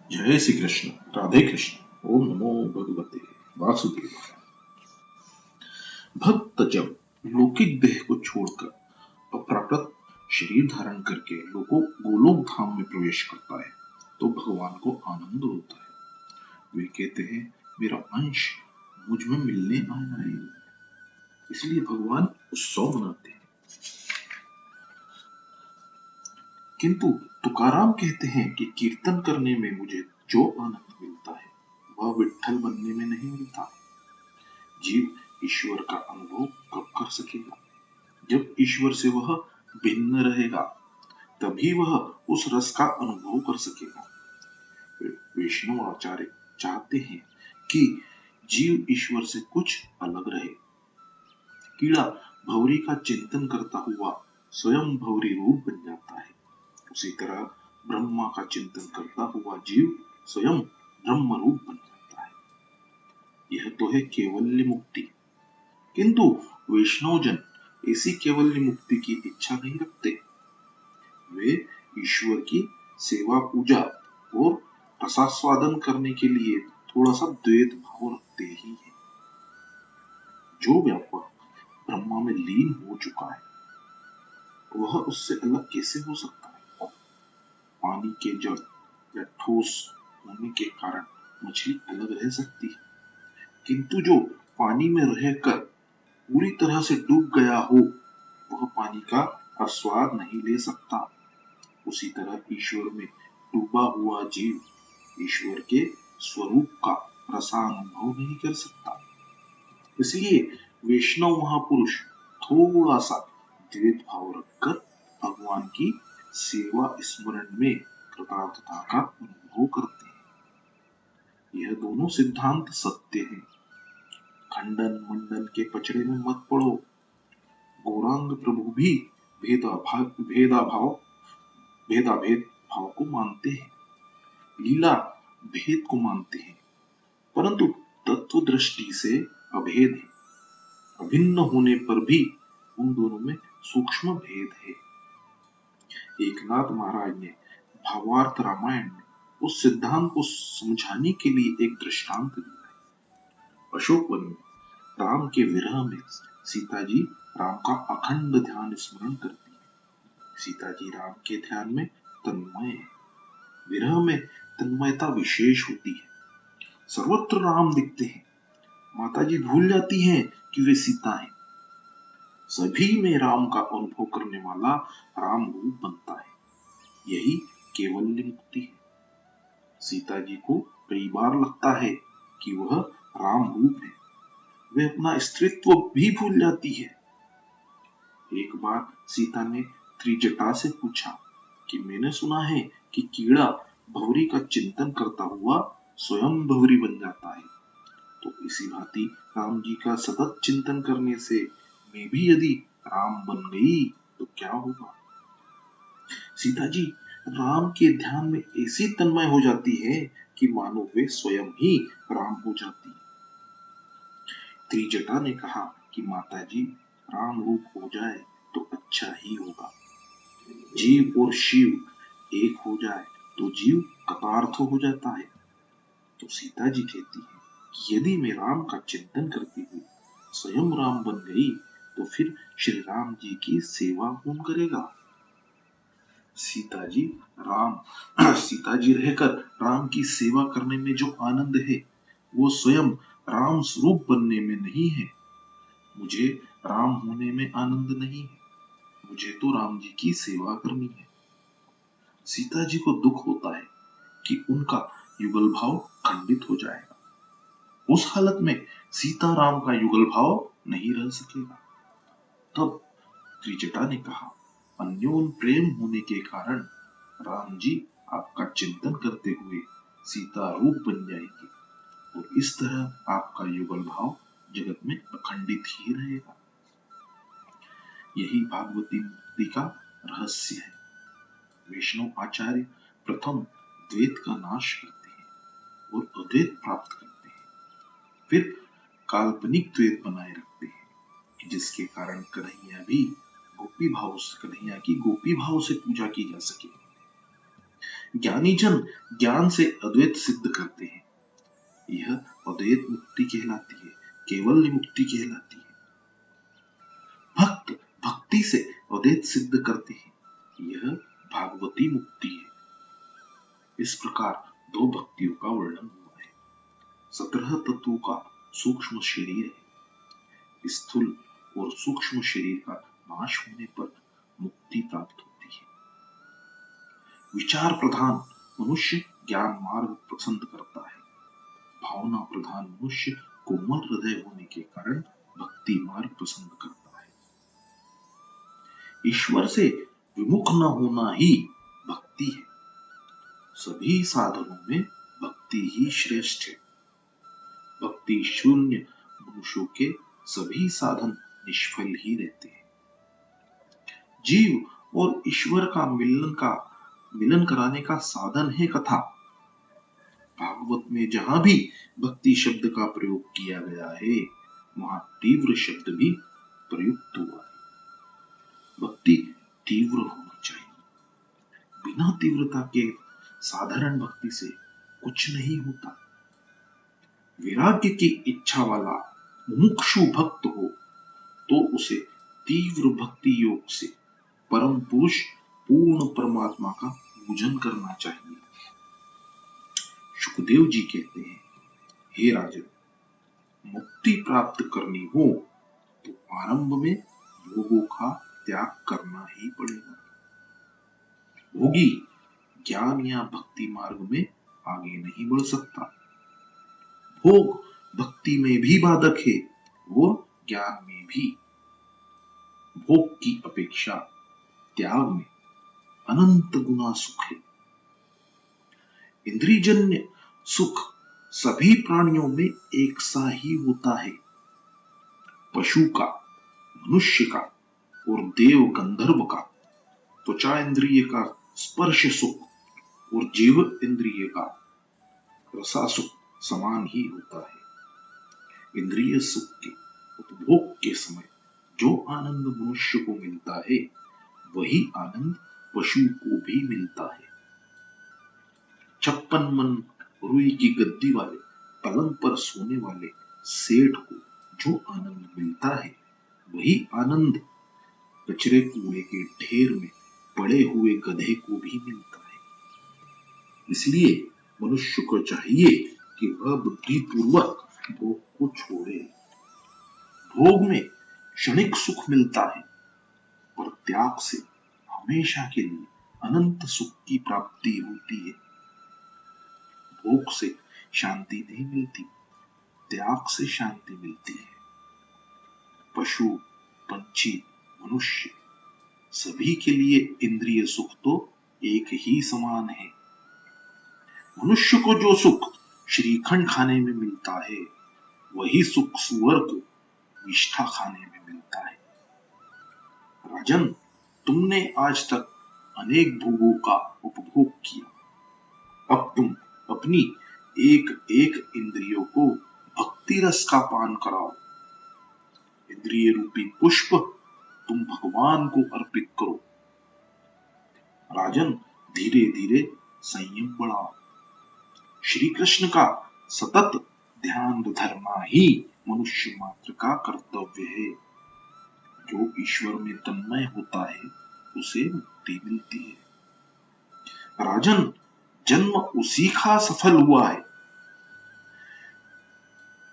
जय श्री कृष्ण। राधे कृष्ण। ओम नमो भगवते वासुदेवाय। भक्त जब लौकिक देह को छोड़कर अप्राकृत शरीर धारण करके गोलोक धाम में प्रवेश करता है तो भगवान को आनंद होता है। वे कहते हैं मेरा अंश मुझ में मिलने आया है, इसलिए भगवान उत्सव मनाते हैं। किंतु तुकाराम कहते हैं कि कीर्तन करने में मुझे जो आनंद मिलता है वह विट्ठल बनने में नहीं मिलता। जीव ईश्वर का अनुभव कब कर सकेगा? जब ईश्वर से वह भिन्न रहेगा, तभी वह उस रस का अनुभव कर सकेगा। वैष्णव आचार्य चाहते हैं कि जीव ईश्वर से कुछ अलग रहे। कीड़ा भौरी का चिंतन करता हुआ स्वयं भौरी रूप बन जाता है, उसी तरह ब्रह्मा का चिंतन करता हुआ जीव स्वयं ब्रह्म रूप बन जाता है। यह तो है केवल्य मुक्ति। किंतु वैष्णवजन ऐसी केवल्य मुक्ति की इच्छा नहीं रखते। वे ईश्वर की सेवा पूजा और रसास्वादन करने के लिए थोड़ा सा द्वैत भाव रखते ही हैं। जो व्यापक ब्रह्मा में लीन हो चुका है वह उससे अलग कैसे हो सकता है? पानी के जड़ या ठोस होने के कारण मछली अलग रह सकती है, किंतु जो पानी में रहकर पूरी तरह से डूब गया हो वह पानी का आस्वाद नहीं ले सकता। उसी तरह ईश्वर में डूबा हुआ जीव ईश्वर के स्वरूप का रसानुभव नहीं कर सकता। इसलिए वैष्णव महापुरुष थोड़ा सा द्वैत भाव रखकर भगवान की सेवा स्मरण में कृतार्थता का अनुभव करते हैं। यह दोनों सिद्धांत सत्य हैं। खंडन मंडन के पचड़े में मत पड़ो। गौरांग प्रभु भी भेदाभेद भाव को मानते हैं, लीला भेद को मानते हैं, परंतु तत्व दृष्टि से अभेद है। अभिन्न होने पर भी उन दोनों में सूक्ष्म भेद है। एकनाथ महाराज ने भावार्थ रामायण में उस सिद्धांत को समझाने के लिए एक दृष्टांत दिया है। अशोक वन में राम के विरह में सीता जी राम का अखंड ध्यान स्मरण करती है। सीता जी राम के ध्यान में तन्मय है। विरह में तन्मयता विशेष होती है। सर्वत्र राम दिखते हैं। माता जी भूल जाती हैं कि वे सीता हैं। सभी में राम का अनुभव करने वाला राम रूप बनता है। यही केवल्य मुक्ति है। सीता जी को कई बार लगता है कि वह राम रूप है। वे अपना स्त्रीत्व भी भूल जाती है। एक बार सीता ने त्रिजटा से पूछा कि मैंने सुना है कि कीड़ा भौरी का चिंतन करता हुआ स्वयं भौरी बन जाता है, तो इसी भांति राम जी का सतत चिंतन करने से मैं भी यदि राम बन गई तो क्या होगा? सीता जी राम के ध्यान में ऐसी तन्मय हो जाती है कि मानो वे स्वयं ही राम हो जाती। त्रिजटा ने कहा कि माता जी राम रूप हो जाए तो अच्छा ही होगा। जीव और शिव एक हो जाए तो जीव कृतार्थ हो जाता है। तो सीता जी कहती है कि यदि मैं राम का चिंतन करती हुई स्वयं राम बन गई तो फिर श्री राम जी की सेवा कौन करेगा? सीता जी रहकर राम की सेवा करने में जो आनंद है वो स्वयं राम स्वरूप बनने में नहीं है। मुझे राम होने में आनंद नहीं है, मुझे तो राम जी की सेवा करनी है। सीता जी को दुख होता है कि उनका युगल भाव खंडित हो जाएगा। उस हालत में सीता राम का युगल भाव नहीं रह सकेगा। तब त्रिजटा ने कहा, अन्योन प्रेम होने के कारण राम जी आपका चिंतन करते हुए सीता रूप बन जाएगी और इस तरह आपका युगल भाव जगत में अखंडित ही रहेगा। यही भागवती मुक्ति का रहस्य है। वैष्णव आचार्य प्रथम द्वैत का नाश करते हैं और अद्वैत प्राप्त करते हैं, फिर काल्पनिक द्वैत बनाए रखते हैं जिसके कारण कन्हैया की गोपी भाव से पूजा की जा सके। ज्ञानी जन ज्ञान से अद्वैत सिद्ध करते हैं। यह अद्वैत मुक्ति कहलाती है, केवल मुक्ति कहलाती है। भक्त भक्ति से अद्वैत सिद्ध करते हैं, यह भागवती मुक्ति है। इस प्रकार दो भक्तियों का वर्णन हुआ है। 17 तत्वों का सूक्ष्म शरीर है। स्थूल और सूक्ष्म शरीर का नाश होने पर मुक्ति प्राप्त होती है। विचार प्रधान मनुष्य ज्ञान मार्ग पसंद करता है। भावना प्रधान मनुष्य कोमल हृदय होने के कारण भक्ति मार्ग पसंद करता है। ईश्वर से विमुख न होना ही भक्ति है। सभी साधनों में भक्ति ही श्रेष्ठ है। भक्ति शून्य मनुष्यों के सभी साधन निष्फल ही रहते हैं। जीव और ईश्वर का मिलन कराने का साधन है कथा। भागवत में जहां भी भक्ति शब्द का प्रयोग किया गया है, वहां तीव्र शब्द भी प्रयुक्त हुआ है। भक्ति तीव्र होनी चाहिए। बिना तीव्रता के साधारण भक्ति से कुछ नहीं होता। वैराग्य की इच्छा वाला मुमुक्षु भक्त हो तो उसे तीव्र भक्ति योग से परम पुरुष पूर्ण परमात्मा का पूजन करना चाहिए। सुखदेव जी कहते हैं, हे राजन, मुक्ति प्राप्त करनी हो तो आरंभ में भोगों का त्याग करना ही पड़ेगा। भोगी ज्ञान या भक्ति मार्ग में आगे नहीं बढ़ सकता। भोग भक्ति में भी बाधक है, वो ज्ञान में भी। भोग की अपेक्षा त्याग में अनंत गुना सुख है। इंद्रियजन्य सुख सभी प्राणियों में एक सा ही होता है। पशु का, मनुष्य का और देव गंधर्व का त्वचा इंद्रिय का स्पर्श सुख और जीव इंद्रिय का रसा सुख समान ही होता है। इंद्रिय सुख के उपभोग के समय जो आनंद मनुष्य को मिलता है, वही आनंद पशु को भी मिलता है। 56 मन रुई की गद्दी वाले पलंग पर सोने वाले सेठ को जो आनंद मिलता है, वही आनंद कचरे कूड़े के ढेर में पड़े हुए गधे को भी मिलता है। इसलिए मनुष्य को चाहिए कि वह बुद्धिपूर्वक भोग को छोड़े। भोग में क्षणिक सुख मिलता है, पर त्याग से हमेशा के लिए अनंत सुख की प्राप्ति होती है। भोग से शांति नहीं मिलती, त्याग से शांति मिलती है। पशु, पंछी, मनुष्य सभी के लिए इंद्रिय सुख तो एक ही समान है। मनुष्य को जो सुख श्रीखंड खाने में मिलता है, वही सुख सुअर को विष्ठा खाने में मिलता है। राजन, तुमने आज तक अनेक भोगों का उपभोग किया। अब तुम अपनी एक एक इंद्रियों को भक्ति रस का पान कराओ। इंद्रिय रूपी पुष्प तुम भगवान को अर्पित करो। राजन, धीरे धीरे संयम बढ़ाओ। श्री कृष्ण का सतत ध्यान धरना ही मनुष्य मात्र का कर्तव्य है। जो ईश्वर में तन्मय होता है, उसे मुक्ति मिलती है। राजन, जन्म उसी का सफल हुआ है,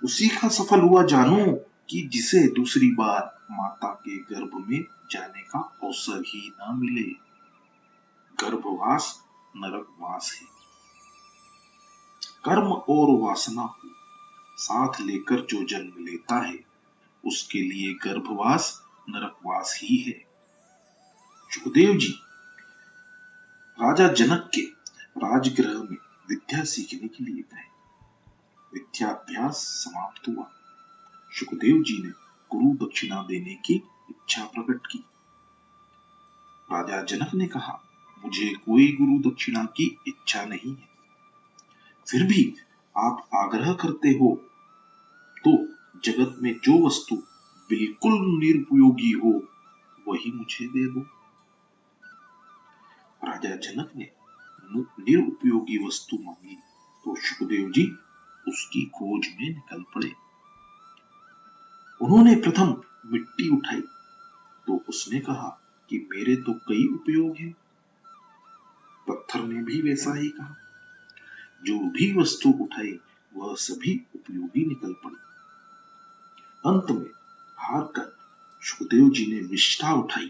उसी का सफल हुआ जानो कि जिसे दूसरी बार माता के गर्भ में जाने का अवसर ही न मिले। गर्भवास नरकवास है। कर्म और वासना को साथ लेकर जो जन्म लेता है, उसके लिए गर्भवास नरकवास ही है। सुखदेव जी राजा जनक के राजगृह में विद्या सीखने के लिए गए। विद्याभ्यास समाप्त हुआ। सुखदेव जी ने गुरु दक्षिणा देने की इच्छा प्रकट की। राजा जनक ने कहा, मुझे कोई गुरु दक्षिणा की इच्छा नहीं है। फिर भी आप आग्रह करते हो तो जगत में जो वस्तु बिल्कुल निरुपयोगी हो, वही मुझे दे दो। राजा जनक ने निरुपयोगी वस्तु मांगी तो सुखदेव जी उसकी खोज में निकल पड़े। उन्होंने प्रथम मिट्टी उठाई तो उसने कहा कि मेरे तो कई उपयोग हैं। पत्थर ने भी वैसा ही कहा। जो भी वस्तु उठाई वह सभी उपयोगी निकल पड़ी। अंत में हार कर सुखदेव जी ने विष्ठा उठाई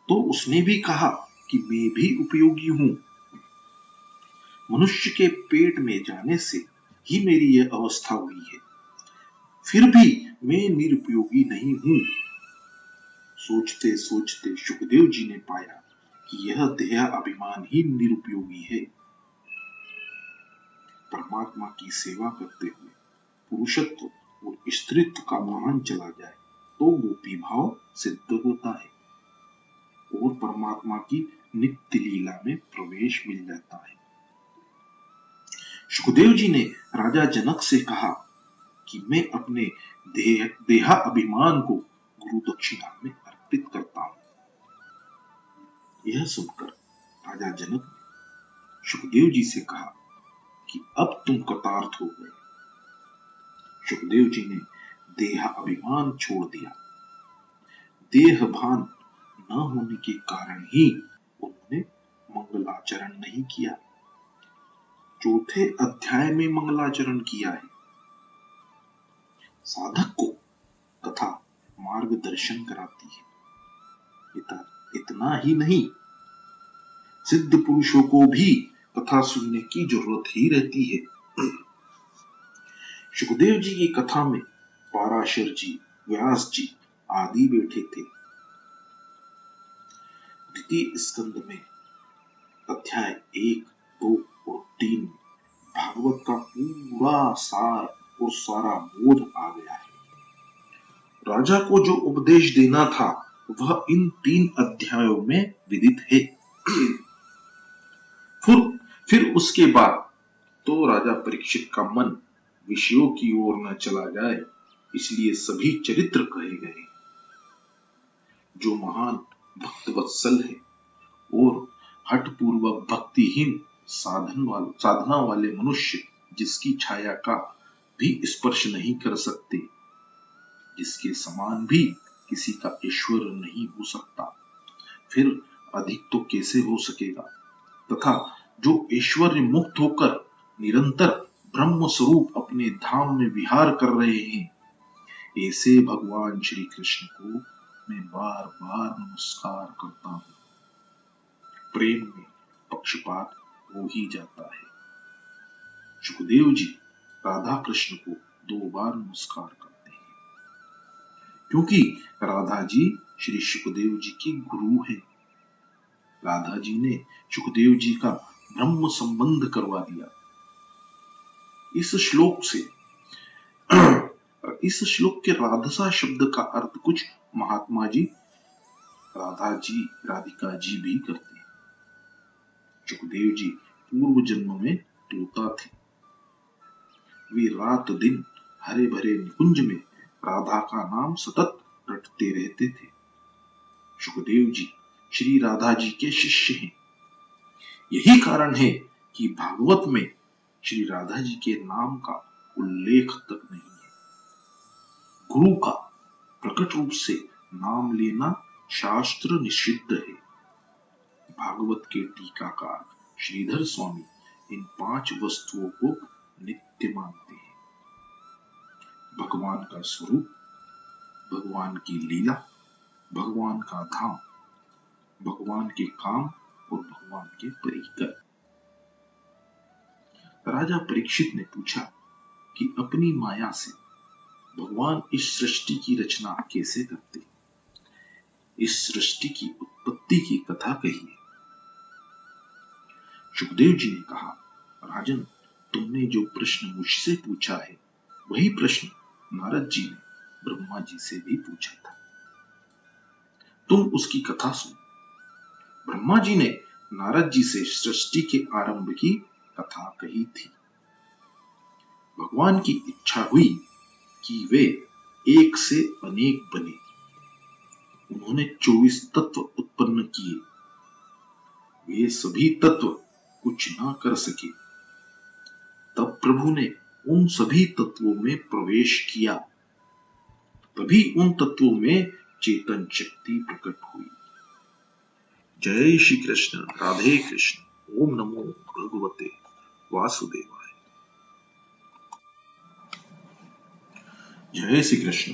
तो उसने भी कहा कि मैं भी उपयोगी हूं। मनुष्य के पेट में जाने से ही मेरी यह अवस्था हुई है, फिर भी मैं निरुपयोगी नहीं हूं। सोचते सोचते सुखदेव जी ने पाया कि यह देह अभिमान ही निरुपयोगी है। परमात्मा की सेवा करते हुए पुरुषत्व और स्त्रीत्व का भान चला जाए तो गोपी भाव सिद्ध होता है और परमात्मा की नित्य लीला में प्रवेश मिल जाता है। सुखदेव जी ने राजा जनक से कहा कि मैं अपने देहा अभिमान को गुरु दक्षिणा में अर्पित करता हूं। यह सुनकर राजा जनक ने सुखदेव जी से कहा कि अब तुम कृतार्थ हो गए। सुखदेव जी ने देह अभिमान छोड़ दिया। देह भान न होने के कारण ही उन्होंने मंगलाचरण नहीं किया। चौथे अध्याय में मंगलाचरण किया है। साधक को कथा मार्गदर्शन कराती है। इतना ही नहीं, सिद्ध पुरुषों को भी कथा सुनने की जरूरत ही रहती है। सुखदेव जी की कथा में पराशर जी, व्यास जी आदि बैठे थे। द्वितीय स्कंद में अध्याय 1, 2 और 3 भागवत का पूरा सार और सारा बोध आ गया है। राजा को जो उपदेश देना था वह इन 3 अध्यायों में विदित है। फिर उसके बाद तो राजा परीक्षित का मन विषयों की ओर न चला जाए, इसलिए सभी चरित्र कहे गए। जो महान भक्त वत्सल है और हठपूर्वक भक्तिहीन साधना वाले मनुष्य जिसकी छाया का भी स्पर्श नहीं कर सकते, जिसके समान भी किसी का ईश्वर नहीं हो सकता, फिर अधिक तो कैसे हो सकेगा। तथा जो ऐश्वर्य मुक्त होकर निरंतर ब्रह्म स्वरूप अपने धाम में विहार कर रहे हैं, ऐसे भगवान श्री कृष्ण को मैं बार बार नमस्कार करता हूं। प्रेम में पक्षपात हो ही जाता है। सुखदेव जी राधा कृष्ण को 2 बार नमस्कार करते हैं, क्योंकि राधा जी श्री सुखदेव जी की गुरु है। राधा जी ने सुखदेव जी का ब्रह्म संबंध करवा दिया। इस श्लोक के राधसा शब्द का अर्थ कुछ महात्मा जी, राधा जी, राधिका जी भी करते हैं। सुखदेव जी पूर्व जन्म में तोता थे। वे रात दिन हरे भरे निकुंज में राधा का नाम सतत रटते रहते थे। सुखदेव जी श्री राधा जी के शिष्य हैं। यही कारण है कि भागवत में श्री राधा जी के नाम का उल्लेख तक नहीं है। गुरु का प्रकट रूप से नाम लेना शास्त्र निषिद्ध है। भागवत के टीकाकार श्रीधर स्वामी इन 5 वस्तुओं को नित्य मानते हैं। भगवान का स्वरूप, भगवान की लीला, भगवान का धाम, भगवान के काम और भगवान के परिकर। राजा परीक्षित ने पूछा कि अपनी माया से भगवान इस सृष्टि की रचना कैसे करते, इस सृष्टि की उत्पत्ति की कथा कहिए। सुखदेव जी ने कहा, राजन, तुमने जो प्रश्न मुझसे पूछा है वही प्रश्न नारद जी ने ब्रह्मा जी से भी पूछा था। तुम उसकी कथा सुनो। ब्रह्मा जी ने नारद जी से सृष्टि के आरंभ की कथा कही थी। भगवान की इच्छा हुई कि वे एक से अनेक बने। उन्होंने 24 तत्व उत्पन्न किए। वे सभी तत्व कुछ ना कर सके। तब प्रभु ने उन सभी तत्वों में प्रवेश किया, तभी उन तत्वों में चेतन शक्ति प्रकट हुई। जय श्री कृष्ण, राधे कृष्ण। ओम नमो भगवते वासुदेवाय। जय श्री कृष्ण।